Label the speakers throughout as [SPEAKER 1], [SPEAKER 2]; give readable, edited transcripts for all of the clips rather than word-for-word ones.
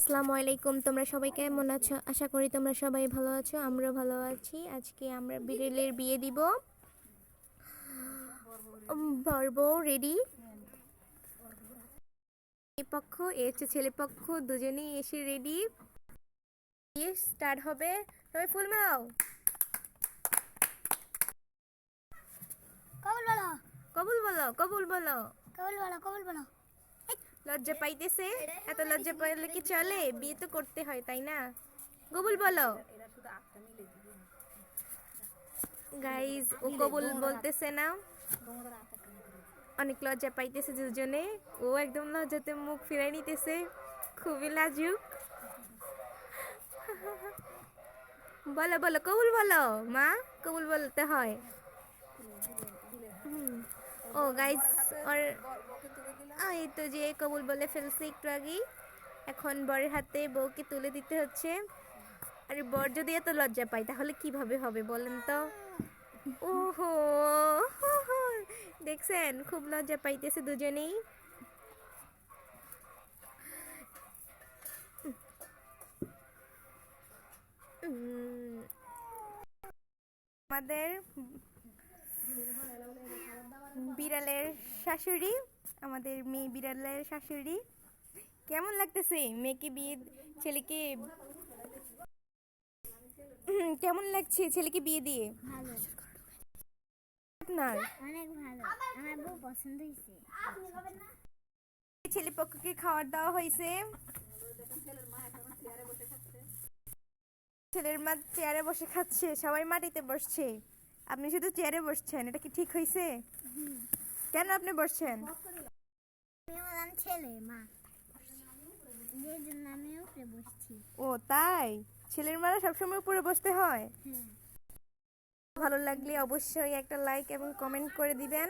[SPEAKER 1] আসসালামু আলাইকুম। তোমরা সবাই কেমন আছো? আশা করি তোমরা সবাই ভালো আছো। আমরা ভালো আছি। আজকে আমরা বিড়ালের বিয়ে দিব। বর রেডি। এই পক্ষ এ হচ্ছে ছেলে পক্ষ, দুজনেই এসে রেডি। বিয়ে স্টার্ট হবে। সবাই ফুল মাও।
[SPEAKER 2] কবুল বলো,
[SPEAKER 1] কবুল বলো, কবুল বলো।
[SPEAKER 2] কবুল বলো, কবুল বলো।
[SPEAKER 1] লজ্জা পাইতেছে? এত লজ্জা পাইলে কি চলে? বিয়ে তো করতে হয়, তাই না? কবুল বলো। গাইজ, ও কবুল বলতেছে না, অনেক লজ্জা পাইতেছে দুজনে। ও একদম লজ্জাতে মুখ ফিরাই নিতেছে, খুবই লাজুক। বলো বলো, কবুল বলো মা, কবুল বলতে হয়। ও গাইজ, আর এই তো যে কবুল বলে ফেলছে একটু আগেই। এখন বরের হাতে বউকে তুলে দিতে হচ্ছে। আরে বর যদি এত লজ্জা পায় তাহলে কিভাবে হবে বলেন তো? ওহো, দেখছেন খুব লজ্জা পাইতেছে দুজনেই। আমাদের বিড়ালের শাশুড়ি, আমাদের মেয়ে বিড়ালের শাশুড়ি। কেমন লাগতেছে মেয়েকে বিয়ে, ছেলেকে কেমন লাগছে ছেলেকে বিয়ে দিয়ে?
[SPEAKER 2] ভালো,
[SPEAKER 1] আপনার
[SPEAKER 2] অনেক ভালো। আমার বউ পছন্দ হয়েছে।
[SPEAKER 1] ছেলে পক্ষকে খাবার দেওয়া হয়েছে। ছেলের মা চেয়ারে বসে খাচ্ছে, সবাই মাটিতে বসছে, আপনি শুধু চেয়ারে বসছেন। এটা কি ঠিক হয়েছে? কেন আপনি বসছেন?
[SPEAKER 2] আমি হলাম ছেলের মা, যে জন্য আমি উপরে বসছি।
[SPEAKER 1] ও তাই, ছেলের মারা সবসময় উপরে বসতে হয়?
[SPEAKER 2] হ্যাঁ।
[SPEAKER 1] ভালো লাগলে অবশ্যই একটা লাইক এবং কমেন্ট করে দিবেন।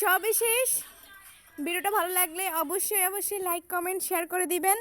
[SPEAKER 1] সবই শেষ। ভিডিওটা ভালো লাগলে অবশ্যই লাইক কমেন্ট শেয়ার করে দিবেন।